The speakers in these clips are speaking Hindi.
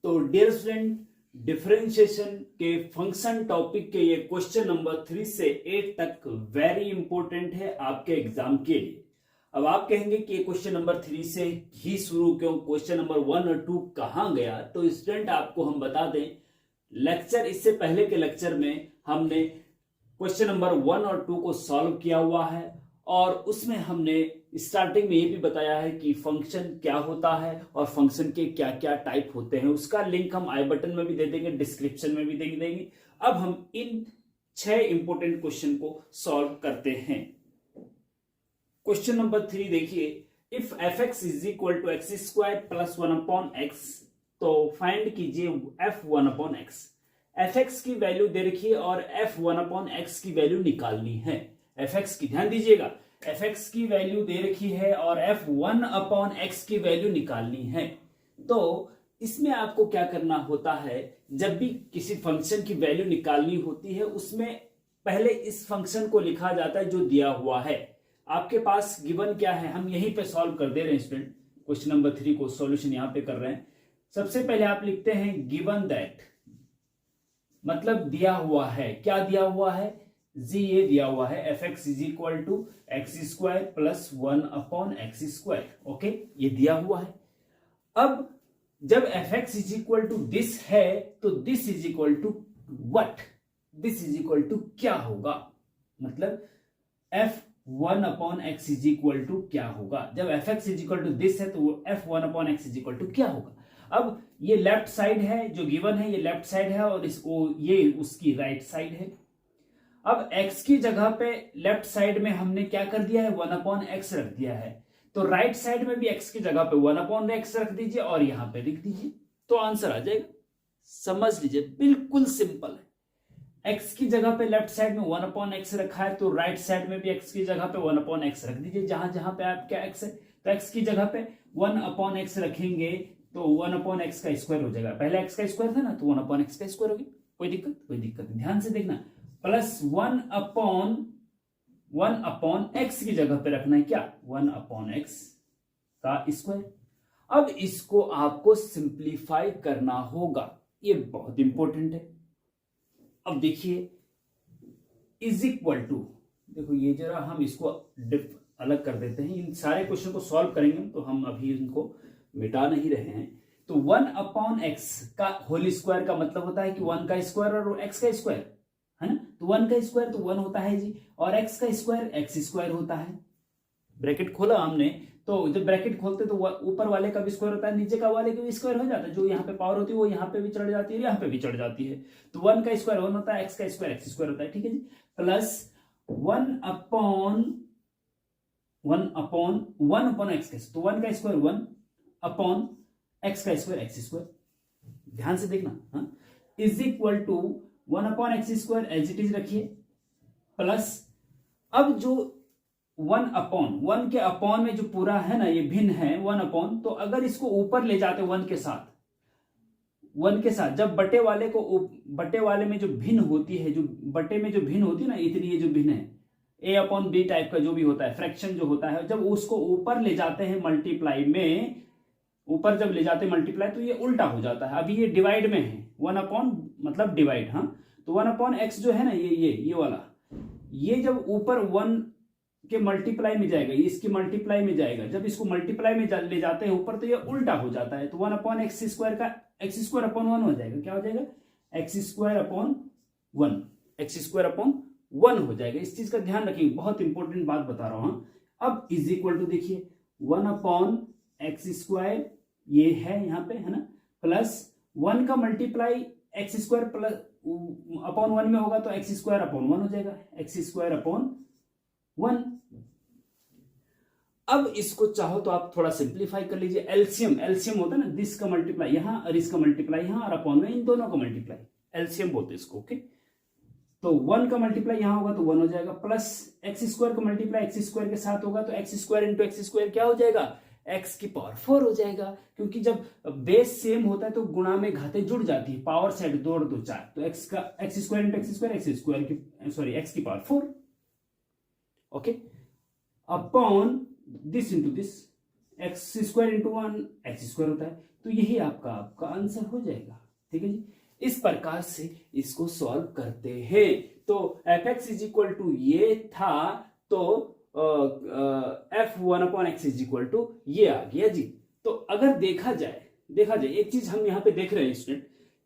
तो डियर स्टूडेंट, डिफरेंशिएशन के फंक्शन टॉपिक के ये क्वेश्चन नंबर 3 से 8 तक वेरी इंपॉर्टेंट है आपके एग्जाम के लिए। अब आप कहेंगे कि ये क्वेश्चन नंबर 3 से ही शुरू क्यों, क्वेश्चन नंबर 1 और 2 कहां गया? तो स्टूडेंट आपको हम बता दें, लेक्चर इससे पहले के लेक्चर में हमने क्वेश्चन नंबर 1 और 2 को सॉल्व किया हुआ है और उसमें हमने स्टार्टिंग में ये भी बताया है कि फंक्शन क्या होता है और फंक्शन के क्या क्या टाइप होते हैं। उसका लिंक हम आई बटन में भी दे देंगे, डिस्क्रिप्शन में भी दे देंगे। अब हम इन 6 इंपॉर्टेंट क्वेश्चन को सॉल्व करते हैं। क्वेश्चन नंबर 3 देखिए, if F X is equal to X square plus 1/x, तो फाइंड कीजिए f1/x। एफ एक्स की वैल्यू दे रखी है और f1/x की वैल्यू निकालनी है। एफ एक्स की ध्यान दीजिएगा, एफ एक्स की वैल्यू दे रखी है और f1/x की वैल्यू निकालनी है। तो इसमें आपको क्या करना होता है, जब भी किसी फंक्शन की वैल्यू निकालनी होती है उसमें पहले इस फंक्शन को लिखा जाता है जो दिया हुआ है। आपके पास गिवन क्या है, हम यहीं पे सॉल्व कर दे रहे हैं स्टूडेंट। क्वेश्चन नंबर 3 को सॉल्यूशन यहां पे कर रहे हैं। सबसे पहले आप लिखते हैं गिवन दैट, मतलब दिया हुआ है। क्या दिया हुआ है जी? ये दिया हुआ है F X is equal to X square plus 1/x square. Okay, ये दिया हुआ है। अब जब F X is equal to this है तो this is equal to what? This is equal to क्या होगा? मतलब f1/x इज इक्वल टू क्या होगा? जब F X is equal to this है तो f1/x इज इक्वल टू क्या होगा? अब ये लेफ्ट साइड है जो गिवन है, ये लेफ्ट साइड है और इसको ये उसकी राइट साइड है। अब x की जगह पे लेफ्ट साइड में हमने क्या कर दिया है, 1/x रख दिया है। तो राइट साइड में भी x की जगह पे 1/x रख दीजिए और यहां पे लिख दीजिए, तो आंसर आ जाएगा। समझ लीजिए, बिल्कुल सिंपल है। x की जगह पे लेफ्ट साइड में 1/x रखा है तो राइट साइड में भी x की जगह पे 1/x रख दीजिए। जहां जहां पे आपका x है तो x की जगह पे 1/x रखेंगे तो 1/x का स्क्वायर हो जाएगा। पहले x का स्क्वायर था ना, तो 1/x का स्क्वायर हो गया। कोई दिक्कत? कोई दिक्कत नहीं। ध्यान से देखना, प्लस 1/x की जगह पे रखना है क्या, 1/x का स्क्वायर। अब इसको आपको सिंप्लीफाई करना होगा, ये बहुत इंपॉर्टेंट है। अब देखिए इज इक्वल टू, देखो ये जरा हम इसको अलग कर देते हैं। इन सारे क्वेश्चन को सॉल्व करेंगे तो हम अभी इनको मिटा नहीं रहे हैं। तो 1/x का होल स्क्वायर का मतलब होता है कि 1 का स्क्वायर और x का स्क्वायर है ना। तो 1 का स्क्वायर तो 1 होता है जी, और x का स्क्वायर x स्क्वायर होता है। ब्रैकेट खोला हमने, तो जब ब्रैकेट खोलते तो ऊपर वाले का भी स्क्वायर होता है, नीचे का वाले का भी स्क्वायर हो जाता है। जो यहाँ पे पावर होती है वो यहाँ पे भी चढ़ जाती है, यहाँ पे भी चढ़ जाती है। तो 1 का स्क्वायर 1 होता है, x का स्क्वायर x स्क्वायर होता है। ठीक है जी, प्लस 1/x कैसे, तो 1 का स्क्वायर 1/x का स्क्वायर x स्क्वायर। ध्यान से देखना, is equal to 1/x square as it is रखिए, प्लस अब जो 1 के अपॉन में जो पूरा है ना, ये भिन्न है 1/, तो अगर इसको ऊपर ले जाते 1 के साथ, जब बटे वाले में जो भिन्न होती है, जो बटे में जो भिन्न होती है ना, इतनी ये जो भिन्न है a/b टाइप का जो भी होता है, फ्रैक्शन जो होता है, जब उसको ऊपर ले जाते हैं मल्टीप्लाई में, ऊपर जब ले जाते हैं मल्टीप्लाई तो ये उल्टा हो जाता है। अभी ये डिवाइड में है, 1/, मतलब डिवाइड। हाँ, तो 1/x जो है ना, ये वाला, ये जब ऊपर 1 के मल्टीप्लाई में जाएगा, ये इसकी मल्टीप्लाई में जाएगा। जब इसको मल्टीप्लाई में ले जाते हैं ऊपर तो ये उल्टा हो जाता है। तो 1/x स्क्वायर का x स्क्वायर अपॉन 1 हो जाएगा। क्या हो जाएगा, x square upon 1, x square upon 1 हो जाएगा। इस चीज का ध्यान रखिए, बहुत इंपॉर्टेंट बात बता रहा हूं। अब इज इक्वल टू देखिए 1/x स्क्वायर ये है यहाँ पे, है ना, प्लस 1 का multiply x square plus upon 1 में होगा तो x स्क्वायर अपॉन 1 हो जाएगा, x स्क्वायर अपॉन 1। अब इसको चाहो तो आप थोड़ा सिंप्लीफाई कर लीजिए। एलसीएम होता है ना, दिस का मल्टीप्लाई यहां और इसका मल्टीप्लाई यहां और अपॉन में इन दोनों का मल्टीप्लाई, एलसीएम बोलते हैं इसको। ओके, तो 1 का मल्टीप्लाई यहां होगा तो 1 हो जाएगा, प्लस एक्स स्क्वायर का मल्टीप्लाई एक्स स्क्वायर के साथ होगा तो x square into x square क्या हो जाएगा, x की पावर 4 हो जाएगा। क्योंकि जब बेस सेम होता है तो गुणा में घाते जुड़ जाती है, पावर साइड 2 और 2 4, तो x square into x square x की power 4। Okay, upon this into this, x square into 1 x square होता है, तो यही आपका आपका आंसर हो जाएगा। ठीक है जी, इस प्रकार से इसको सॉल्व करते हैं। तो F X is equal to ये था, तो f1/x इज इक्वल टू ये आ गया जी। तो अगर देखा जाए एक चीज हम यहाँ पे देख रहे हैं स्टूडेंट,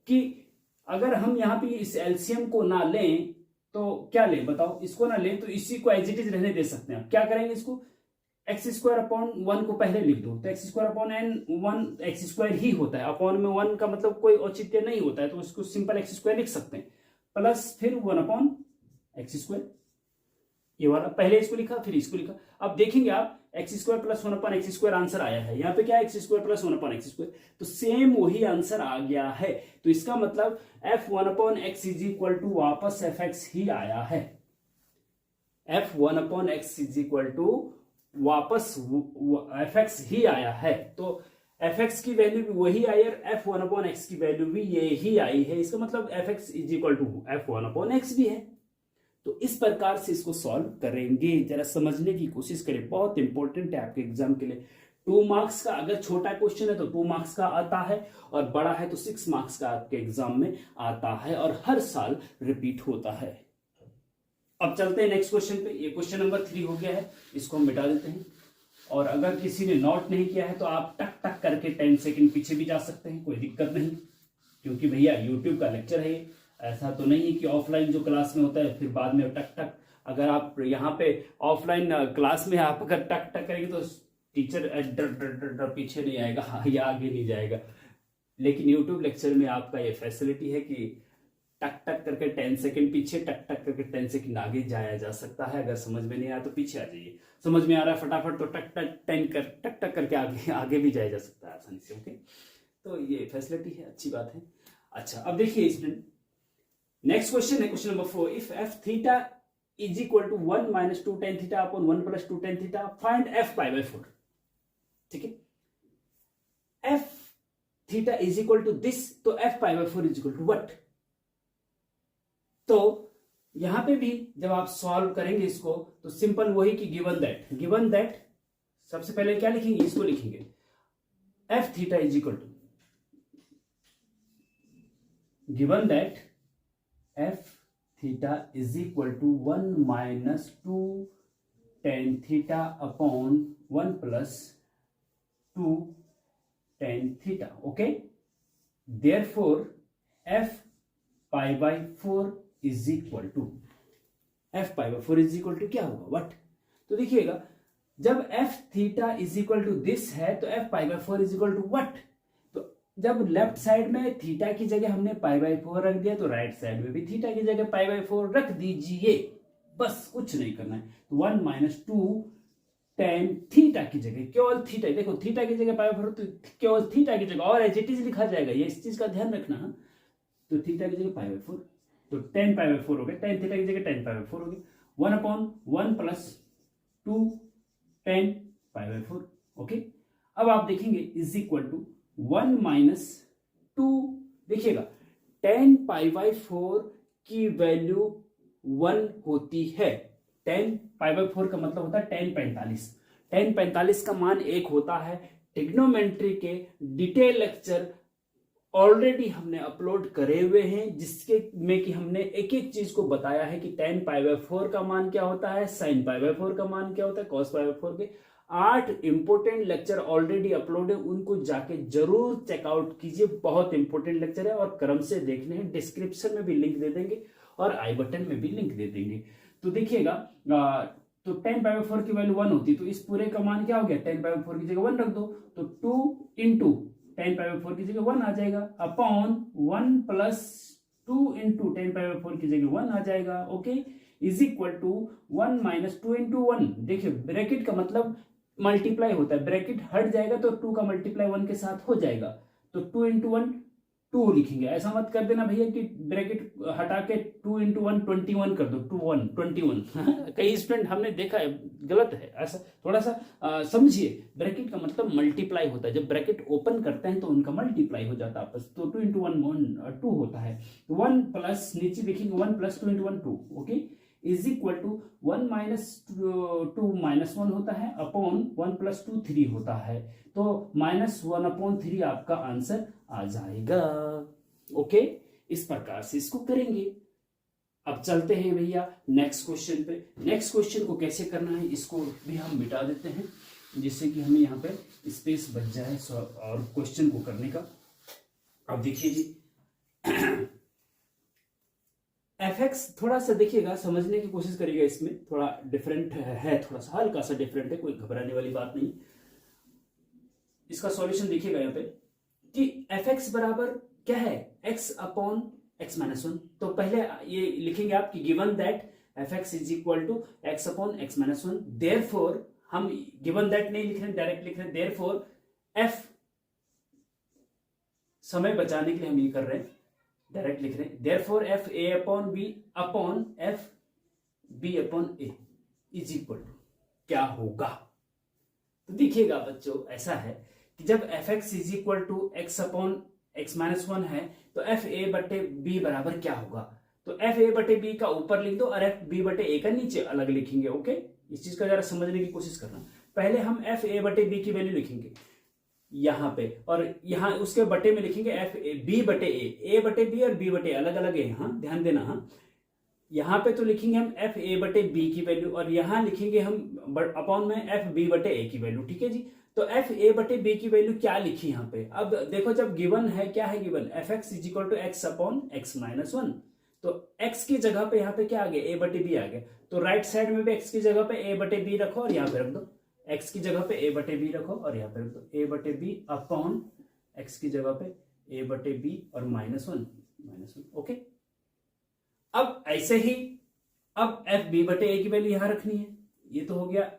कि अगर हम यहाँ पे इस एलसीएम को ना लें तो क्या लें बताओ, इसको ना लें तो इसी को एज इट इज रहने दे सकते हैं। क्या करेंगे, इसको x² को पहले लिख दो, तो x² x² ही होता है, अपॉन में 1 का मतलब कोई औचित्य नहीं होता है, तो उसको सिंपल x² लिख सकते हैं, प्लस फिर 1/x²। ये वाला पहले इसको लिखा फिर इसको लिखा। अब देखेंगे आप x² + 1/x² आंसर आया है, यहाँ पे क्या है x² + 1/x², तो सेम वही आंसर आ गया है। तो इसका मतलब f1/x इज इक्वल टू वापस fx ही आया है, f1/x इज इक्वल टू वापस fx ही आया है। तो fx की वैल्यू भी वही आई और f1/x की वैल्यू भी ये ही आई है, इसका मतलब fx is equal to f1/x भी है। तो इस प्रकार से इसको सॉल्व करेंगे, जरा समझने की कोशिश करें, बहुत इंपॉर्टेंट है आपके एग्जाम के लिए। 2 मार्क्स का अगर छोटा क्वेश्चन है तो 2 मार्क्स का आता है, और बड़ा है तो 6 मार्क्स का आपके एग्जाम में आता है, और हर साल रिपीट होता है। अब चलते हैं नेक्स्ट क्वेश्चन पे। ये क्वेश्चन नंबर 3 हो गया है, इसको हम मिटा देते हैं। और अगर किसी ने नोट नहीं किया है तो आप टक टक करके 10 सेकंड पीछे भी जा सकते हैं, कोई दिक्कत नहीं, क्योंकि भैया यूट्यूब का लेक्चर है, ऐसा तो नहीं है कि ऑफलाइन जो क्लास में होता है फिर बाद में टक टक। अगर आप यहाँ पे ऑफलाइन क्लास में आप अगर टक टक करेंगे तो टीचर डर पीछे नहीं आएगा या आगे नहीं जाएगा, लेकिन यूट्यूब लेक्चर में आपका ये फैसिलिटी है कि टक टक करके 10 सेकंड पीछे, टक टक करके 10 सेकंड आगे जाया जा सकता है। अगर समझ में नहीं आया तो पीछे आ जाइए, समझ में आ रहा है फटाफट तो टक टक करके आगे भी जाया जा सकता है आसानी से। ओके, तो ये फैसिलिटी है, अच्छी बात है। अच्छा, अब देखिए स्टूडेंट, नेक्स्ट क्वेश्चन है question number 4। If f theta is equal to 1 - 2 tan theta upon 1 + 2 tan theta, find f π/4। ठीक है, f theta is equal to this, तो f π/4 is equal to what. तो यहां पे भी जब आप सॉल्व करेंगे इसको तो सिंपल वही कि गिवन दैट सबसे पहले क्या लिखेंगे, इसको लिखेंगे f theta is equal to, given that f theta is equal to 1 - 2 tan theta upon 1 + 2 tan theta. Okay, therefore f π/4 is equal to, f π/4 is equal to क्या होगा, व्हाट। तो देखिएगा, जब f theta is equal to this है तो f π/4 is equal to what. तो जब लेफ्ट साइड में थीटा की जगह हमने π/4 रख दिया तो राइट साइड में भी थीटा की जगह π/4 रख दीजिए, बस कुछ नहीं करना है। तो 1 - 2 tan थीटा की जगह केवल थीटा, देखो थीटा की जगह π/4 तो केवल थीटा की जगह और एज इट इज लिखा जाएगा, ये इस चीज का ध्यान रखना। तो थीटा की जगह π/4, तो tan π/4 हो गया, tan थीटा की जगह tan π/4 हो गया, 1/1 + 2 tan π/4। ओके, अब आप देखेंगे इज इक्वल टू 1 - 2, देखिएगा tan π/4 की वैल्यू 1 होती है। tan π/4 का मतलब होता है tan 45, tan 45 का मान 1 होता है। ट्रिग्नोमेट्री के डिटेल लेक्चर ऑलरेडी हमने अपलोड करे हुए हैं, जिसके में कि हमने एक एक चीज को बताया है कि tan π/4 का मान क्या होता है, sin π/4 का मान क्या होता है, cos π/4 के 8 इंपोर्टेंट लेक्चर ऑलरेडी अपलोड है, उनको जाके जरूर चेकआउट कीजिए, बहुत इंपोर्टेंट लेक्चर है और क्रम से देखने हैं। डिस्क्रिप्शन में भी लिंक दे देंगे और आई बटन में भी लिंक दे देंगे। तो देखिएगा, तो tan π/4 की वैल्यू 1 होती, तो इस पूरे का मान क्या हो गया, tan π/4 की जगह 1 रख दो, तो 2 × tan π/4 की जगह 1 आ जाएगा, अपॉन 1 + 2 × tan π/4 की जगह 1 आ जाएगा। Okay, is equal to 1 - 2 × 1। देखिए ब्रैकेट का मतलब मल्टीप्लाई होता है, ब्रैकेट हट जाएगा तो 2 का मल्टीप्लाई 1 के साथ हो जाएगा, तो 2 × 1 2 लिखेंगे। ऐसा मत कर देना भैया कि ब्रैकेट हटा के 2 × 1 21 कर दो, 21। कई स्टूडेंट हमने देखा है, गलत है, ऐसा थोड़ा सा समझिए। ब्रैकेट का मतलब मल्टीप्लाई होता है, जब ब्रैकेट ओपन करते हैं तो उनका मल्टीप्लाई हो जाता है आपस, तो 2 × 1 2 होता है। 1 प्लस नीचे देखेंगे 1 + 2 × 1 2। Okay, is equal to 1 minus 2 minus 1 होता है अपॉन 1 प्लस 2 3 होता है, तो -1/3 आपका आंसर आ जाएगा। ओके, इस प्रकार से इसको करेंगे। अब चलते हैं भैया नेक्स्ट क्वेश्चन पे। नेक्स्ट क्वेश्चन को कैसे करना है इसको भी हम मिटा देते हैं, जिससे कि हमें यहाँ पे स्पेस बच जाए और क्वेश्चन को करने का। अब देखिए जी fx थोड़ा सा देखिएगा, समझने की कोशिश करिएगा, इसमें थोड़ा डिफरेंट है, थोड़ा सा हल्का सा डिफरेंट है, कोई घबराने वाली बात नहीं। इसका सॉल्यूशन देखिएगा यहाँ पे कि fx बराबर क्या है, x अपॉन x माइनस 1। तो पहले ये लिखेंगे आप कि given that fx is equal to x upon x minus 1। Therefore हम गिवन दैट नहीं लिख रहे, डायरेक्ट लिख रहे हैं। देयरफॉर f, समय बचाने के लिए हम ये कर रहे हैं, डायरेक्ट लिख रहे हैं। Therefore f a upon b upon f b upon a is equal to क्या होगा। तो देखिएगा बच्चों, ऐसा है कि जब fx is equal to x upon x minus 1 है तो f a बटे b बराबर क्या होगा। तो f a बटे b का ऊपर लिख दो और f b बटे a का नीचे अलग लिखेंगे। ओके, इस चीज का जरा समझने की कोशिश करना। पहले हम f a बटे b की वैल्यू लिखेंगे यहाँ पे, और यहाँ उसके बटे में लिखेंगे f b बटे a बटे b और b बटे अलग अलग है, हाँ ध्यान देना। हाँ, यहाँ पे तो लिखेंगे हम f a बटे b की वैल्यू और यहाँ लिखेंगे हम अपॉन में f b बटे a की वैल्यू। ठीक है जी, तो f a बटे b की वैल्यू क्या लिखी यहाँ पे। अब देखो जब गिवन है, क्या है given, fx is equal to x upon x minus 1, तो x की जगह पे यहाँ पे क्या आ गया, a बटे b आ गया। तो राइट साइड में भी x की जगह पे a बटे b रखो और यहाँ पे रख दो, x की जगह पे a बटे b रखो और यहाँ पे रख दो, a बटे b अपॉन x की जगह पे a बटे b और माइनस 1। ओके, अब ऐसे ही अब f b बटे a की वैल्यू यहाँ रखनी है, ये तो हो गया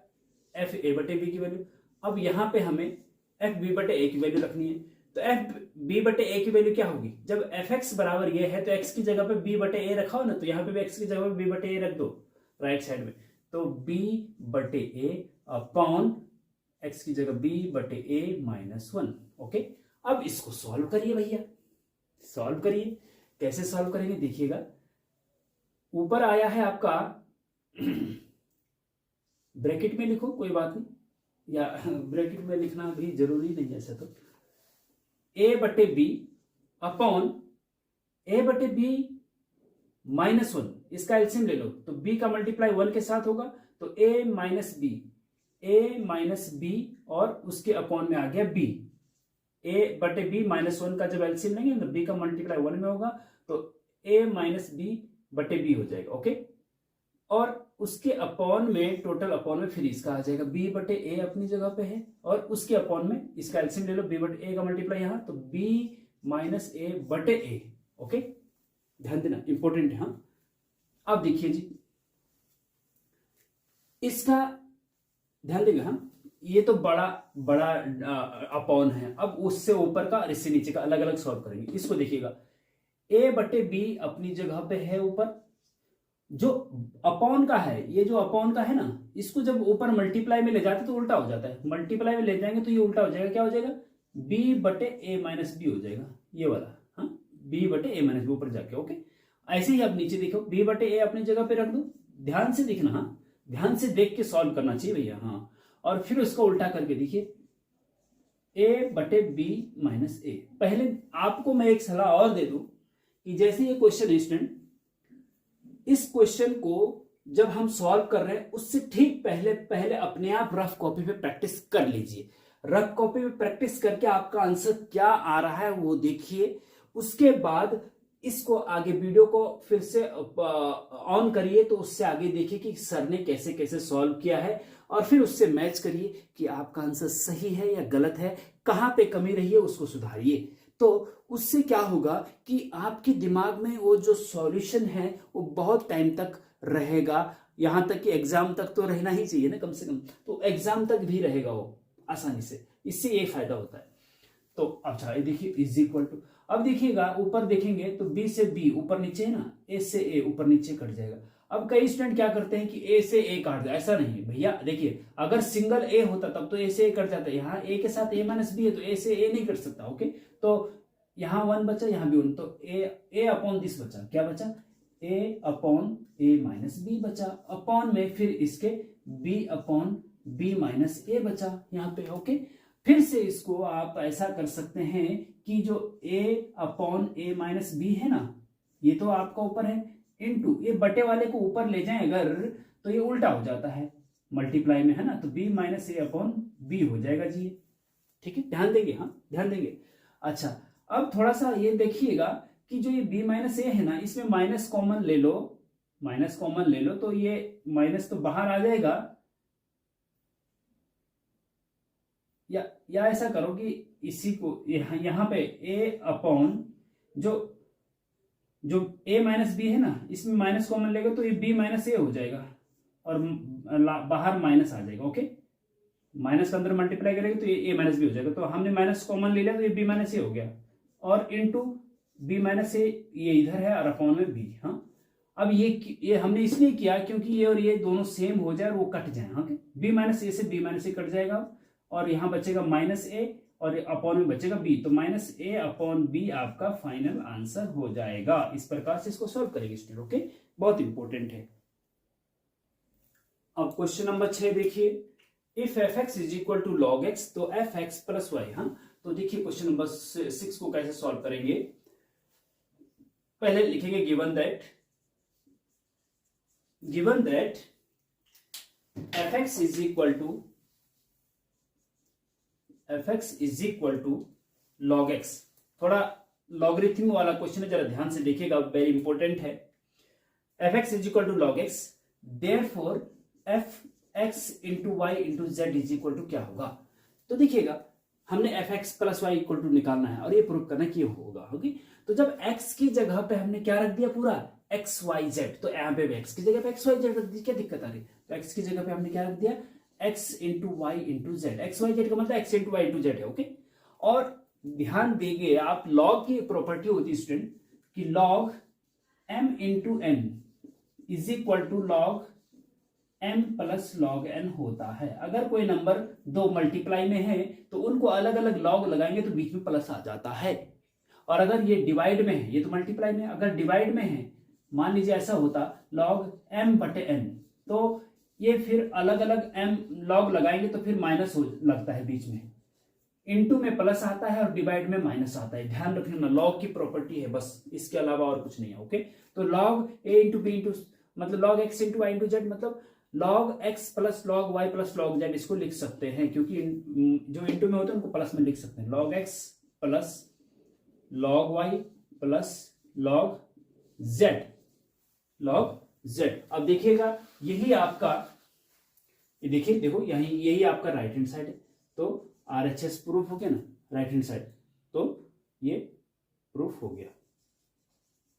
f a बटे b की वैल्यू। अब यहाँ पे हमें f b बटे a की वैल्यू रखनी है, तो f b बटे a की वैल्यू क्या होगी, जब fx बराबर ये है तो x की जगह पे b बटे a रखा हो ना, तो यहाँ पे भी x की जगह पे b बटे a रख दो राइट साइड में, तो b बटे a अपॉन x की जगह b बटे a माइनस 1। ओके, अब इसको सॉल्व करिए भैया, सॉल्व करिए। कैसे सॉल्व करेंगे देखिएगा, ऊपर आया है आपका ब्रैकेट में लिखो, कोई बात नहीं, या ब्रैकेट में लिखना भी जरूरी नहीं, ऐसा तो a बटे b अपॉन a बटे b माइनस 1, इसका एलसीएम ले लो, तो b का मल्टीप्लाई 1 के साथ होगा, तो a माइनस b और उसके अपॉन में आ गया b, a बटे b माइनस 1 का जब एलसीएम लेंगे तो b का मल्टीप्लाई 1 में होगा, तो a माइनस b बटे b हो जाएगा। ओके, और उसके अपॉन में, टोटल अपॉन में फिर इसका आ जाएगा b बटे a अपनी जगह पे है, और उसके अपॉन में इसका एलसीएम ले लो, b बटे a का मल्टीप्लाई यहाँ, तो b माइनस a बटे a। ओके, ध्यान देना, इंपॉर्टेंट है। हाँ, अब देखिए जी, इसका ध्यान देगा। हाँ, ये तो बड़ा बड़ा अपॉन है, अब उससे ऊपर का और इससे नीचे का अलग अलग सॉल्व करेंगे। इसको देखिएगा, a बटे b अपनी जगह पे है ऊपर, जो अपॉन का है, ये जो अपॉन का है ना, इसको जब ऊपर मल्टीप्लाई में ले जाते तो उल्टा हो जाता है, मल्टीप्लाई में ले जाएंगे तो ये उल्टा हो जाएगा, क्या हो जाएगा, b बटे a माइनस b हो जाएगा, ये वाला। हाँ, b बटे a माइनस b ऊपर जाके। ओके, ऐसे ही आप नीचे देखो, b बटे a अपनी जगह पे रख दो, ध्यान से देखना। हाँ, ध्यान से देख के सॉल्व करना चाहिए भैया। हाँ, और फिर उसको उल्टा करके देखिए, a बटे b माइनस a। पहले आपको मैं एक सलाह और दे दूं कि जैसे ये क्वेश्चन है स्टूडेंट, इस क्वेश्चन को जब हम सॉल्व कर रहे हैं उससे ठीक पहले पहले अपने आप रफ कॉपी पे प्रैक्टिस कर लीजिए। रफ कॉपी पे प्रैक्टिस करके आपका आंसर क्या आ रहा है वो देखिए, उसके बाद इसको आगे वीडियो को फिर से ऑन करिए, तो उससे आगे देखिए कि सर ने कैसे कैसे सॉल्व किया है, और फिर उससे मैच करिए कि आपका आंसर सही है या गलत है, कहां पे कमी रही है उसको सुधारिए। तो उससे क्या होगा कि आपके दिमाग में वो जो सॉल्यूशन है वो बहुत टाइम तक रहेगा, यहां तक कि एग्जाम तक तो रहना ही चाहिए ना कम से कम, तो एग्जाम तक भी रहेगा वो आसानी से, इससे ये फायदा होता है। तो अच्छा ये देखिए इज इक्वल टू, अब देखिएगा ऊपर देखेंगे तो b से b ऊपर नीचे है ना, a से a ऊपर नीचे कट जाएगा। अब कई स्टूडेंट क्या करते हैं कि a से a काट दो, ऐसा नहीं भैया। देखिए अगर सिंगल a होता तब तो a से a कट जाता है, यहाँ a के साथ a माइनस b है तो a से a नहीं कट सकता। ओके, तो यहाँ 1 बचा, यहाँ भी 1, तो a अपॉन दिस बचा, क्या बचा, ए अपॉन ए माइनस बी बचा, अपॉन में फिर इसके बी अपॉन बी माइनस ए बचा यहाँ पे। ओके, फिर से इसको आप ऐसा कर सकते हैं कि जो a upon A minus B है ना, ये तो आपका ऊपर है, इनटू ये बटे वाले को ऊपर ले जाएं अगर तो ये उल्टा हो जाता है, मल्टीप्लाई में है ना, तो b माइनस ए अपॉन बी हो जाएगा जी। ठीक है, ध्यान देंगे, हाँ ध्यान देंगे। अच्छा, अब थोड़ा सा ये देखिएगा कि जो ये b माइनस ए है ना, इसमें माइनस कॉमन ले लो, माइनस कॉमन ले लो तो ये माइनस तो बाहर आ जाएगा, या ऐसा करो कि इसी को यहाँ पे a अपॉन जो a माइनस बी है ना, इसमें माइनस कॉमन लेगा तो ये b माइनस ए हो जाएगा और बाहर माइनस आ जाएगा। ओके, माइनस के अंदर मल्टीप्लाई करेंगे तो ये a माइनस बी हो जाएगा, तो हमने माइनस कॉमन ले लिया तो ये b माइनस ए हो गया, और इनटू b माइनस ए ये इधर है और अपॉन में b। हाँ, अब ये हमने इसलिए किया क्योंकि ये और ये दोनों सेम हो जाए और वो कट जाए। हाँ, b माइनस ए से b माइनस ए कट जाएगा और यहाँ बचेगा माइनस ए और अपॉन में बचेगा b, तो माइनस ए अपॉन बी आपका फाइनल आंसर हो जाएगा। इस प्रकार से इसको सॉल्व करेंगे स्टूडेंट। ओके, बहुत इंपॉर्टेंट है। अब क्वेश्चन नंबर 6 देखिए, if F X is equal to log X तो एफ एक्स प्लस वाई। हाँ, तो देखिए क्वेश्चन नंबर 6 को कैसे सॉल्व करेंगे। पहले लिखेंगे given that F X is equal to log X. थोड़ा लॉगरिथम वाला क्वेश्चन है, जरा ध्यान से देखिएगा, वेरी इंपॉर्टेंट है। F X is equal to log X, therefore F X into Y into Z is equal to क्या होगा। तो देखिएगा, हमने F X plus Y equal to निकालना है और ये प्रूव करना कि होगा। ओके, तो जब एक्स की जगह पे हमने क्या रख दिया, पूरा एक्स वाई जेड, तो यहाँ पे एक्स की जगह पे एक्स वाई जेड रख दी, क्या दिक्कत आ रही। तो एक्स की जगह पे हमने क्या रख दिया, X into Y into Z. X Y Z का मतलब X into Y into Z है। ओके, और ध्यान देंगे आप, लॉग की प्रॉपर्टी होती है स्टूडेंट कि log M into N is equal to log M plus log N होता है। अगर कोई नंबर दो मल्टीप्लाई में है तो उनको अलग अलग लॉग लगाएंगे तो बीच में प्लस आ जाता है, और अगर ये डिवाइड में है, ये तो मल्टीप्लाई में, अगर डिवाइड में है, मान लीजिए ऐसा होता लॉग एम बटे एन, तो ये फिर अलग अलग एम लॉग लगाएंगे तो फिर माइनस हो लगता है बीच में, इनटू में प्लस आता है और डिवाइड में माइनस आता है। ध्यान रखना, लॉग की प्रॉपर्टी है बस, इसके अलावा और कुछ नहीं है। ओके, तो log a into b into मतलब log x into Y into z, मतलब log x plus log Y plus log z, इसको लिख सकते हैं क्योंकि जो इंटू में होते हैं उनको प्लस में लिख सकते हैं। Log x plus log Y plus log Z, log Z. अब देखिएगा, यही आपका, ये देखिए, देखो यही आपका राइट हैंड साइड है, तो RHS प्रूफ हो गया ना, राइट हैंड साइड, तो ये प्रूफ हो गया।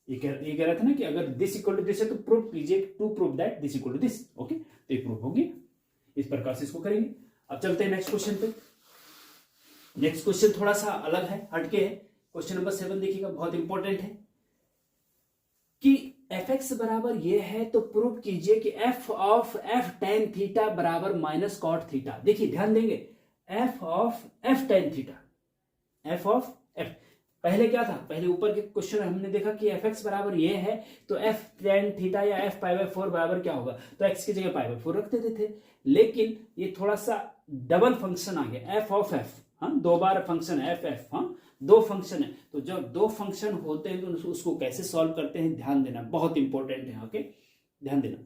ये कह रहा था ना कि अगर दिस इक्वल टू दिस है तो प्रूफ कीजिए, to proof that this equal to this. Okay, तो ये प्रूफ हो गया। इस प्रकार से इसको करेंगे। अब चलते हैं नेक्स्ट क्वेश्चन पे। नेक्स्ट क्वेश्चन थोड़ा सा अलग है, हटके है। क्वेश्चन नंबर 7 देखिएगा, बहुत इंपॉर्टेंट है कि एफ एक्स बराबर ये है तो प्रूव कीजिए कि F of F tan theta बराबर माइनस कॉट थीटा। देखिए ध्यान देंगे, F of F tan theta, F of F, पहले क्या था, पहले ऊपर के क्वेश्चन हमने देखा कि एफ एक्स बराबर ये है तो एफ टेन थीटा या एफ पाई बाय 4 बराबर क्या होगा, तो एक्स की जगह पाई बाय 4 रख देते थे। लेकिन ये थोड़ा सा डबल फंक्शन आ गया, एफ ऑफ एफ, हाँ, दो बार फंक्शन है एफ एफ, हाँ, दो फंक्शन है, तो जब दो फंक्शन होते हैं तो उसको कैसे सॉल्व करते हैं, ध्यान देना, बहुत इंपॉर्टेंट है। ओके, ध्यान देना।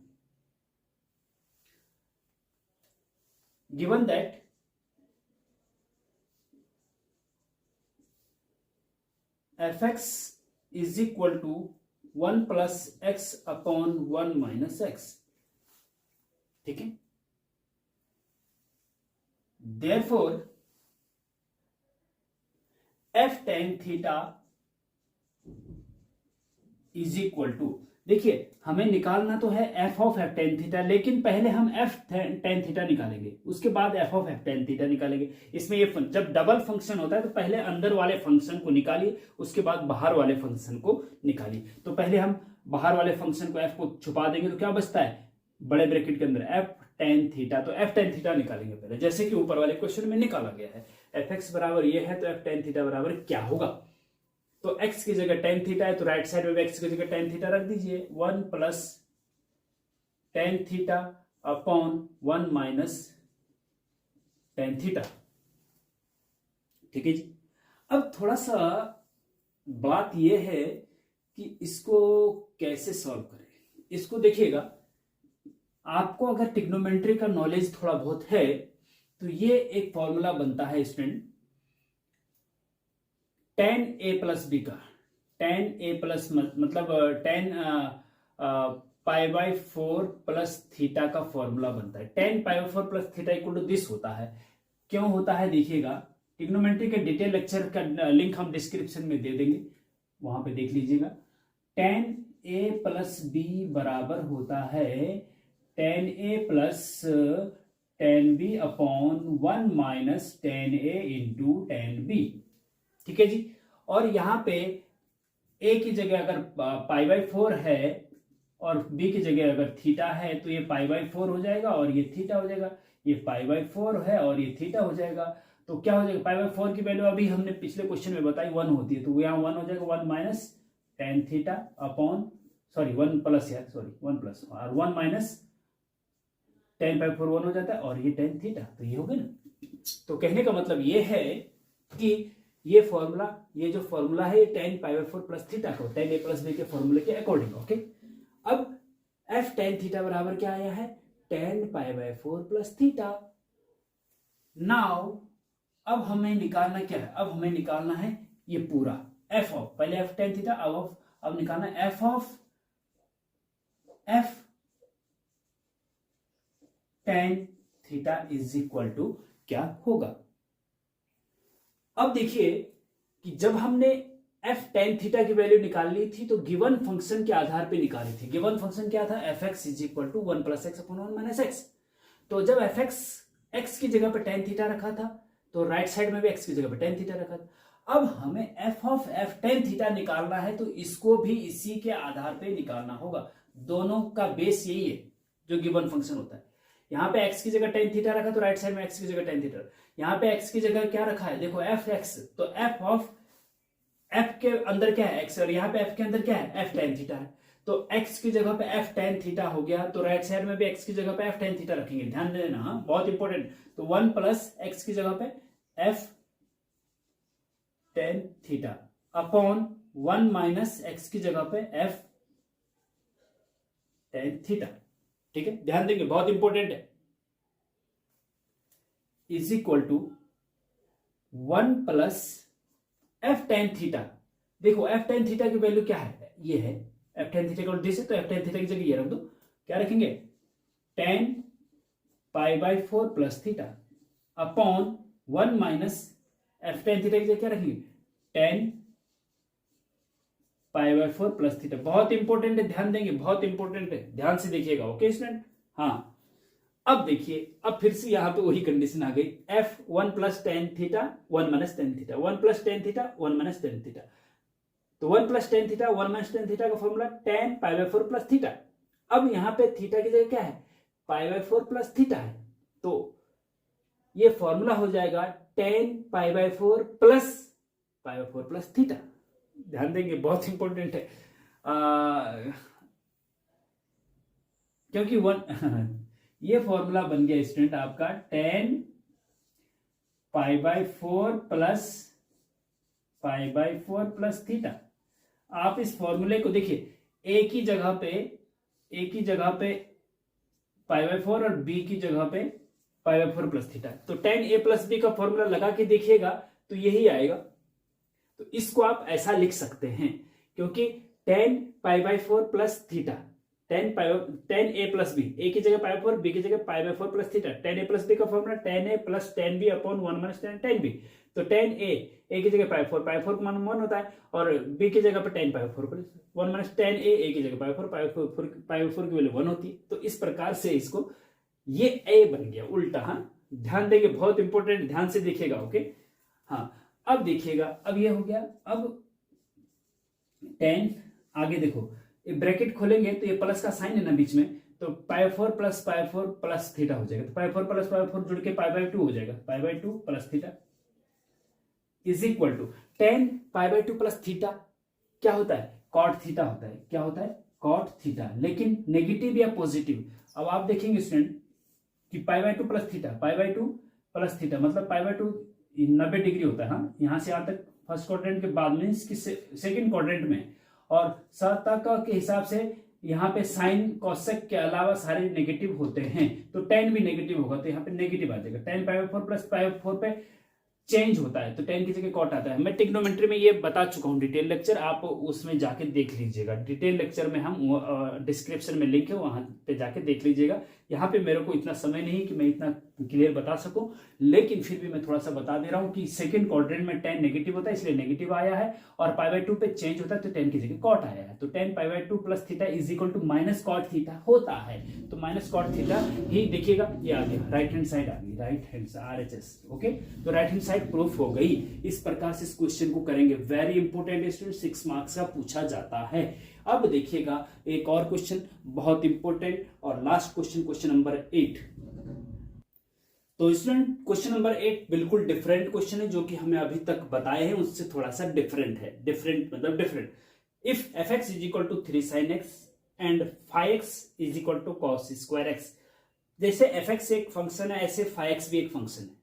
Given that F X is equal to 1 plus X upon 1 minus X, ठीक है। Therefore F tan theta is equal to, देखिए हमें निकालना तो है F of F tan theta, लेकिन पहले हम एफ टेन थीटा निकालेंगे, उसके बाद F of F tan theta निकालेंगे। इसमें ये जब डबल फंक्शन होता है तो पहले अंदर वाले फंक्शन को निकालिए, उसके बाद बाहर वाले फंक्शन को निकालिए। तो पहले हम बाहर वाले फंक्शन को एफ को छुपा देंगे तो क्या बचता है, बड़े ब्रैकेट के अंदर एफ टेन थीटा, तो एफ टेन थीटा निकालेंगे पहले, जैसे कि ऊपर वाले क्वेश्चन में निकाला गया है। एफ एक्स बराबर ये है तो एफ टेन थीटा बराबर क्या होगा, तो x की जगह tan थीटा है, तो राइट साइड में x की जगह tan थीटा रख दीजिए, 1 plus tan theta upon 1 minus tan theta. ठीक है जी। अब थोड़ा सा बात यह है कि इसको कैसे सॉल्व करें। इसको देखिएगा, आपको अगर ट्रिग्नोमेट्री का नॉलेज थोड़ा बहुत है तो ये एक फॉर्मूला बनता है student, tan a plus B का, tan a प्लस मतलब tan pi by 4 plus theta का फॉर्मूला बनता है। tan pi by 4 plus theta equal to this होता है। क्यों होता है देखिएगा, ट्रिग्नोमेट्री के डिटेल लेक्चर का लिंक हम डिस्क्रिप्शन में दे देंगे, वहां पे देख लीजिएगा। tan a प्लस बी बराबर होता है tan a plus tan b upon 1 minus tan a into tan b। ठीक है जी। और यहां पे a की जगह अगर पाई बाई 4 है और b की जगह अगर थीटा है तो ये पाई बाई 4 हो जाएगा और ये थीटा हो जाएगा। ये पाई बाई 4 है और ये थीटा हो जाएगा। तो क्या हो जाएगा, पाई बाई 4 की वैल्यू अभी हमने पिछले क्वेश्चन में बताई 1 होती है, तो यहाँ 1 हो जाएगा, 1 minus tan theta upon 1 plus यार 1 प्लस और 1 माइनस tan पाई 4 1 हो जाता है और ये tan थीटा, तो ये हो गया ना। तो कहने का मतलब ये है कि ये फॉर्मूला, ये जो फॉर्मूला है ये tan pi by 4 plus theta को tan a प्लस b के फॉर्मूले के अकॉर्डिंग। ओके, अब f tan थीटा बराबर क्या आया है, tan pi by 4 plus theta. Now अब हमें निकालना क्या है, अब हमें निकालना है ये पूरा f ऑफ, पहले f tan थीटा, अब निकालना है f of f tan theta is equal to क्या होगा। अब देखिए कि जब हमने f tan थीटा की वैल्यू निकाल ली थी तो गिवन फंक्शन के आधार पे निकाली थी। गिवन फंक्शन क्या था, fx is equal to 1 plus X upon 1 minus X. तो जब fx x की जगह पे tan थीटा रखा था तो राइट साइड में भी x की जगह पे tan थीटा रखा था। अब हमें f of f tan theta निकालना है तो इसको भी इसी के आधार पे निकालना होगा। दोनों का बेस यही है जो गिवन फंक्शन होता है। यहाँ पे x की जगह tan थीटा रखा तो राइट साइड में x की जगह tan थीटा। यहाँ पे x की जगह क्या रखा है, देखो fx, तो f ऑफ f के अंदर क्या है x और यहाँ पे f के अंदर क्या है f tan थीटा है। तो x की जगह पे f tan थीटा हो गया तो राइट साइड में भी x की जगह पे f tan थीटा रखेंगे, ध्यान देना, हाँ बहुत इंपॉर्टेंट। तो 1 प्लस x की जगह पे f tan theta upon 1 minus x की जगह पे f tan थीटा। ठीक है, ध्यान देंगे, बहुत इंपॉर्टेंट है। Is equal to 1 plus f tan theta. देखो f tan थीटा की वैल्यू क्या है, ये है f tan थीटा का दिस है, तो f tan थीटा की जगह ये रख दो, क्या रखेंगे tan pi by 4 plus theta upon 1 minus f tan theta की जगह क्या रखेंगे tan pi by 4 plus theta. बहुत इंपॉर्टेंट है, ध्यान देंगे, बहुत इंपॉर्टेंट है, ध्यान से देखिएगा। ओके स्टूडेंट, हाँ अब देखिए, अब फिर से यहां पे वही कंडीशन आ गई, f 1 plus tan theta 1 minus tan theta, 1 plus tan theta 1 minus tan theta. तो 1 plus tan theta 1 minus tan theta का formula tan pi by 4 plus theta. अब यहाँ पे थीटा की जगह क्या है, पाई बाई 4 प्लस थीटा है, तो ये फॉर्मूला हो जाएगा tan pi by 4 plus pi by 4 plus theta. ध्यान देंगे, बहुत इंपॉर्टेंट है, क्योंकि ये फॉर्मूला बन गया स्टूडेंट आपका tan pi by 4 plus pi by 4 plus theta. आप इस फॉर्मूले को देखिए, a की जगह पे पाई बाई 4 और b की जगह पे पाई बाई 4 प्लस थीटा। तो tan a प्लस b का फॉर्मूला लगा के देखिएगा तो यही आएगा। तो इसको आप ऐसा लिख सकते हैं, क्योंकि tan pi by 4 plus theta, tan a plus B, a की जगह पाई बाई 4, b की जगह pi by 4 plus theta. tan a plus b का formula tan a plus tan b upon 1 minus tan b। तो tan a की जगह पाई 4 मान 1 होता है और b की जगह पर tan pi 4 plus 1 minus tan a की जगह पाई 4 की वैल्यू 1 होती है। तो इस प्रकार से इसको ये a बन गया उल्टा। हाँ ध्यान देंगे, बहुत इंपॉर्टेंट, ध्यान से देखिएगा। ओके, हाँ अब देखिएगा, अब ये हो गया। अब tan, आगे देखो ब्रैकेट खोलेंगे तो ये प्लस का साइन है ना बीच में, तो पाई 4 प्लस थीटा हो जाएगा। तो पाई 4 प्लस पाई 4 जुड़ के पाई बाई 2 हो जाएगा, pi by 2 plus theta is equal to tan pi by two plus theta क्या होता है, कॉट थीटा होता है। क्या होता है, कॉट थीटा, लेकिन नेगेटिव या पॉजिटिव। अब आप देखेंगे स्टूडेंट कि पाई by two plus theta, pi by two plus theta मतलब पाई बाई टू 90 डिग्री होता है। हाँ, यहां से यहां तक फर्स्ट क्वाड्रेंट के बाद में इसकी सेकंड क्वाड्रेंट में, और सतह के हिसाब से यहाँ पे साइन कॉसेक के अलावा सारे नेगेटिव होते हैं, तो टेन भी नेगेटिव होगा, तो यहाँ पे नेगेटिव आ जाएगा। Ten pi by four plus pi by four पे चेंज होता है, तो टेन की जगह कॉट आता है। मैं ट्रिग्नोमेट्री में ये बता चुका हूँ डिटेल लेक्चर, आप उसमें जाके देख लीजिएगा। डिटेल लेक्चर में हम डिस्क्रिप्शन में लिंक है, वहां पे जाके देख लीजिएगा। यहाँ पे मेरे को इतना समय नहीं कि मैं इतना क्लियर बता सकूं, लेकिन फिर भी मैं थोड़ा सा बता दे रहा हूँ कि सेकंड क्वाड्रेंट में टेन नेगेटिव होता है, इसलिए नेगेटिव आया है, और पाई बाई टू पे चेंज होता है, तो टेन की जगह कॉट आया है। तो tan pi by two plus theta is equal to minus cot theta होता है। तो माइनस कॉट थीटा ही देखिएगा, ये आ गया, राइट हैंड साइड आ गई, राइट हैंड RHS। ओके, तो राइट हैंड साइड प्रूफ हो गई। इस प्रकार से इस क्वेश्चन को करेंगे, वेरी इंपॉर्टेंट स्टूडेंट, 6 मार्क्स का पूछा जाता है। अब देखिएगा एक और क्वेश्चन बहुत इंपॉर्टेंट और लास्ट क्वेश्चन, क्वेश्चन नंबर 8। तो स्टूडेंट क्वेश्चन नंबर 8 बिल्कुल डिफरेंट क्वेश्चन है, जो कि हमें अभी तक बताए हैं उससे थोड़ा सा डिफरेंट है। डिफरेंट मतलब different. If fx is equal to 3 sin x and 5x is equal to cos square x, जैसे fx एक फंक्शन है ऐसे 5x भी एक फंक्शन है,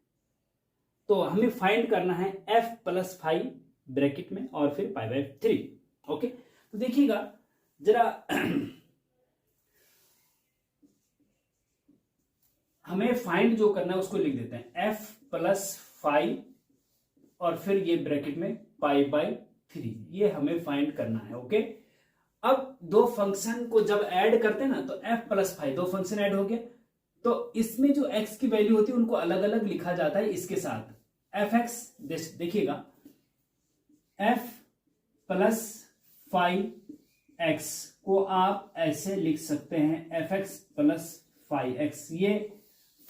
तो हमें फाइंड करना है f प्लस 5 ब्रैकेट में और फिर पाई बाई 3। ओके, तो देखिएगा जरा हमें फाइंड जो करना है उसको लिख देते हैं, f प्लस 5 और फिर ये ब्रैकेट में पाई बाई 3, ये हमें फाइंड करना है। ओके, अब दो फंक्शन को जब ऐड करते हैं ना, तो f प्लस 5 दो फंक्शन ऐड हो गया, तो इसमें जो x की वैल्यू होती है उनको अलग अलग लिखा जाता है इसके साथ। fx देखिएगा, f प्लस 5x को आप ऐसे लिख सकते हैं, fx प्लस 5x, ये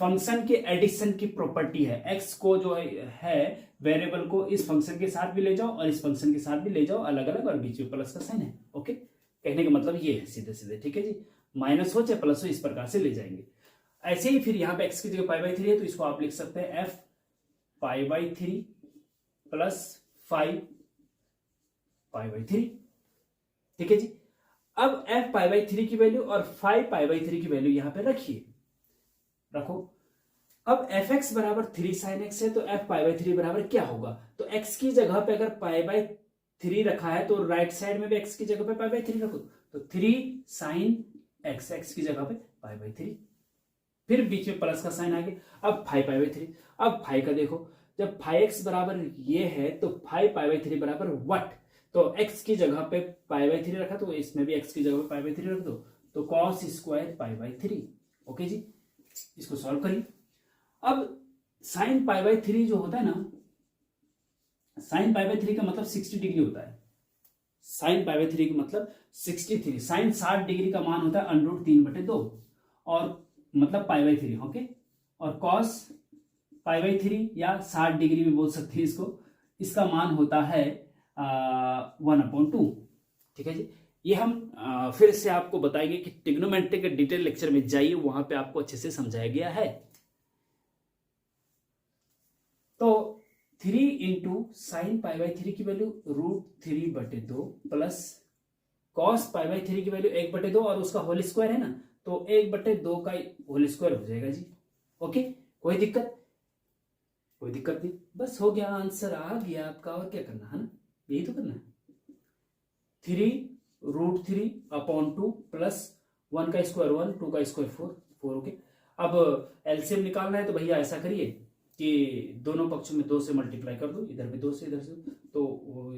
फंक्शन के एडिशन की प्रॉपर्टी है। x को जो है वेरिएबल को इस फंक्शन के साथ भी ले जाओ और इस फंक्शन के साथ भी ले जाओ अलग अलग, और बीच में प्लस का साइन है। ओके, कहने का मतलब ये है सीधे सीधे, ठीक है जी, माइनस हो चाहे प्लस हो, इस प्रकार से ले जाएंगे। ऐसे ही फिर यहाँ पे x की जगह पाई बाई 3 है, तो इसको आप लिख सकते हैं f pi by 3 plus 5 pi by 3, ठीक है जी। अब f पाई बाई 3 की वैल्यू और 5 पाई बाई 3 की वैल्यू यहां पे रखिए, रखो। अब fx बराबर 3 sin x है, तो f पाई बाई 3 बराबर क्या होगा, तो x की जगह पे अगर पाई बाई 3 रखा है तो राइट साइड में भी x की जगह पे पाई बाई 3 रखो, तो 3 sin x, x की जगह पे पाई बाई 3, फिर बीच में प्लस का साइन आ गया। अब 5 पाई बाई 3, अब 5 का देखो, जब 5x बराबर ये है तो 5 पाई बाई 3 बराबर व्हाट, तो x की जगह पे पाई बाई 3 रखा, तो इसमें भी x की जगह पे पाई बाई 3 रख दो, तो cos square pi by 3। Okay जी, इसको सॉल्व करिए। अब साइन पाई बाई 3 जो होता है ना, साइन पाई बाई 3 का मतलब 60 डिग्री होता है। साइन पाई बाई 3 का मतलब 63, साइन 60 डिग्री का मान होता है √3/2 और मतलब पाई बाई 3। ओके, और कॉस पाई बाई 3 या 60 डिग्री भी बोल सकते हैं इसको, इसका मान होता है 1/2। ठीक है जी, ये हम फिर से आपको बताएंगे कि ट्रिग्नोमेट्री के डिटेल लेक्चर में जाइए, वहां पे आपको अच्छे से समझाया गया है। तो 3 इंटू साइन पाई बाई 3 की value √3/2 plus cos pi by 3 की वैल्यू 1/2 और उसका होल स्क्वायर है ना, तो 1/2 का होल स्क्वायर हो जाएगा जी। ओके, कोई दिक्कत, कोई दिक्कत नहीं, बस हो गया, आंसर आ गया आपका। और क्या करना है ना, यही तो करना है। 3√3/2 प्लस 1 का स्क्वायर 1, 2 का स्क्वायर 4। ओके, अब एलसीएम निकालना है तो भैया ऐसा करिए कि दोनों पक्षों में 2 से मल्टीप्लाई कर दो, इधर भी 2 से इधर से, तो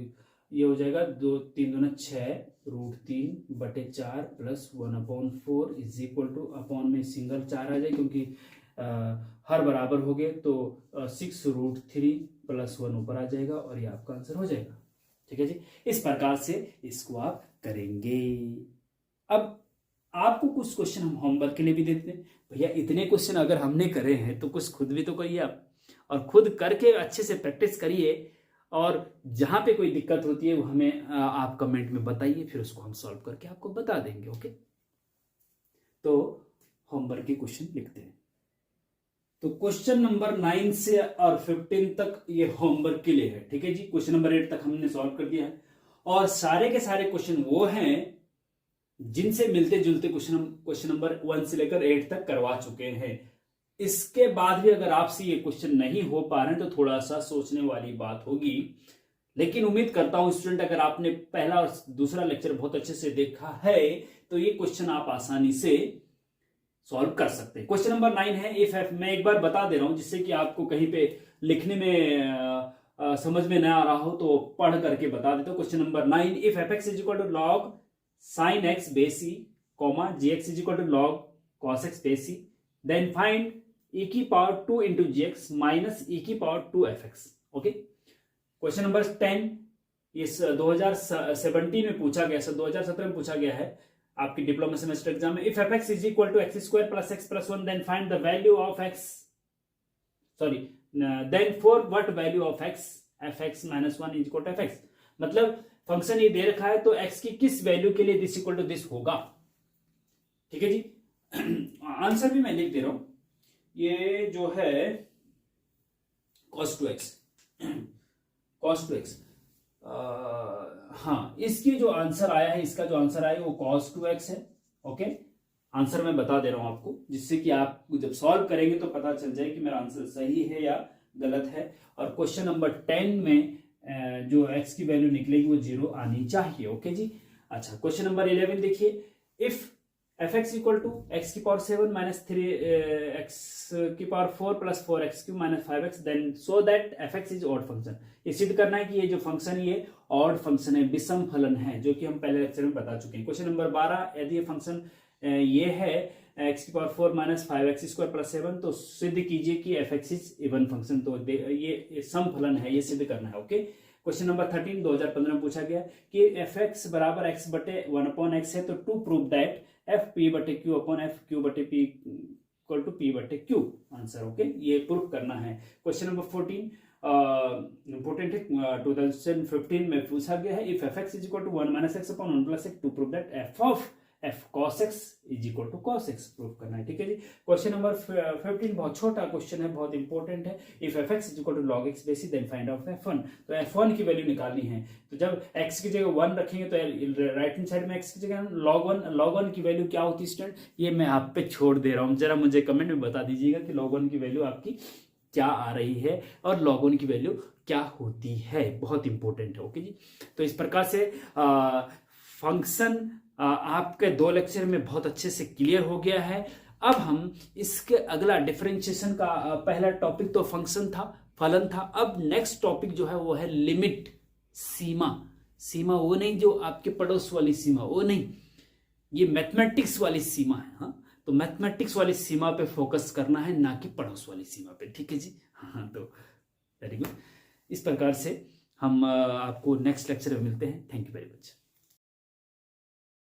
ये हो जाएगा 2 3 दूना 6 √3/4 प्लस 1/4 इज इक्वल टू, अपॉन में सिंगल 4 आ जाए क्योंकि हर बराबर हो गए, तो 6√3 प्लस 1 ऊपर आ जाएगा और ये आपका आंसर हो जाएगा। ठीक है जी, इस प्रकार से इसको आप करेंगे। अब आपको कुछ क्वेश्चन हम होमवर्क के लिए भी देते हैं, भैया इतने क्वेश्चन अगर हमने करे हैं तो कुछ खुद भी तो करिए आप, और खुद करके अच्छे से प्रैक्टिस करिए, और जहां पे कोई दिक्कत होती है वो हमें आप कमेंट में बताइए, फिर उसको हम सॉल्व करके आपको बता देंगे। ओके, तो होमवर्क के क्वेश्चन लिखते हैं। तो क्वेश्चन नंबर 9 से और 15 तक ये होमवर्क के लिए है, ठीक है जी। क्वेश्चन नंबर 8 तक हमने सॉल्व कर दिया है और सारे के सारे क्वेश्चन वो हैं जिनसे मिलते जुलते क्वेश्चन नंबर 1 से लेकर 8 तक करवा चुके हैं। इसके बाद भी अगर आपसे ये क्वेश्चन नहीं हो पा रहे हैं तो थोड़ा सा सोचने वाली बात होगी, लेकिन उम्मीद करता हूं स्टूडेंट अगर आपने पहला और दूसरा लेक्चर बहुत अच्छे से देखा है तो ये क्वेश्चन आप आसानी से सॉल्व कर सकते हैं। क्वेश्चन नंबर 9 है इफ एफ, मैं एक बार बता दे रहा हूं जिससे कि आपको कहीं पे लिखने में समझ में ना आ रहा हो तो पढ़ करके बता देता हूं। Question number 9, if F X is equal to log sine X base C comma G X is equal to log cos X base C, then find e की power 2 into G X minus e की power 2 F X. Okay, question number 10 इस 2017 में पूछा गया, 2017 में पूछा गया है आपकी डिप्लोमा सेमेस्टर एग्जाम में। If F X is equal to X square plus X plus 1 then find the value of X, sorry then for what value of X F X minus 1 is equal to F X. मतलब फंक्शन ये दे रखा है तो एक्स की किस वैल्यू के लिए दिस इक्वल टू दिस होगा, ठीक है जी। आंसर भी मैं लिख दे रहा हूं, ये जो है cos 2x, cos 2x, हाँ इसकी जो आंसर आया है, इसका जो आंसर आया है वो cos 2x है। ओके, आंसर मैं बता दे रहा हूं आपको जिससे कि आप जब सॉल्व करेंगे तो पता चल जाए कि मेरा आंसर सही है या गलत है। और क्वेश्चन नंबर 10 में जो x की वैल्यू निकलेगी वो 0 आनी चाहिए। ओके जी। अच्छा, क्वेश्चन नंबर 11 देखिए, if F X equal to X की पावर 7 माइनस 3 एक्स की power 4 plus 4 X cube minus 5 X then so that F X is odd function. ये सिद्ध करना है कि ये जो फंक्शन ये ऑड फंक्शन है, विषम फलन है, जो कि हम पहले लेक्चर में बता चुके हैं। क्वेश्चन नंबर 12, यदि ये फंक्शन ये है एक्स की power 4 minus 5 x square plus 7 तो सिद्ध कीजिए कि F X is even function. तो ये सम फलन है, ये सिद्ध करना है। ओके, क्वेश्चन नंबर 13 2015 में पूछा गया कि एफ एक्स बराबर एक्स बटे 1 अपॉन एक्स है तो to prove that F P बटे क्यू अपॉन एफ क्यू बटे पी इक्वल टू पी बटे क्यू। आंसर ओके, ये प्रूव करना है। क्वेश्चन नंबर 14 इंपोर्टेंट है, 2015 में पूछा गया है, if F X is equal to 1 minus X upon 1 plus X to prove that F of F cos X is equal to cos X prove करना है, ठीक है जी। क्वेश्चन नंबर 15 बहुत छोटा क्वेश्चन है, बहुत इंपॉर्टेंट है, if F X is equal to log X basis then find out f1। तो f1 की वैल्यू निकालनी है, तो जब x की जगह 1 रखेंगे तो राइट हैंड साइड में x की जगह log 1 की वैल्यू क्या होती है स्टूडेंट, ये मैं आप पे छोड़ दे रहा हूं, जरा मुझे कमेंट में बता दीजिएगा कि log 1 की वैल्यू आपकी क्या आ रही है और log 1 की वैल्यू क्या होती है, बहुत इंपॉर्टेंट है। ओके जी, तो इस प्रकार से फंक्शन आपके 2 लेक्चर में बहुत अच्छे से क्लियर हो गया है। अब हम इसके अगला डिफरेंशिएशन का पहला टॉपिक तो फंक्शन था, फलन था। अब नेक्स्ट टॉपिक जो है वो है लिमिट, सीमा। सीमा वो नहीं जो आपके पड़ोस वाली सीमा, वो नहीं, ये मैथमेटिक्स वाली सीमा है। हाँ, तो मैथमेटिक्स वाली सीमा पे फोकस करना है, ना कि पड़ोस वाली सीमा पे, ठीक है जी। हाँ, तो वेरी गुड। इस प्रकार से हम आपको नेक्स्ट लेक्चर में मिलते हैं। Thank you very much.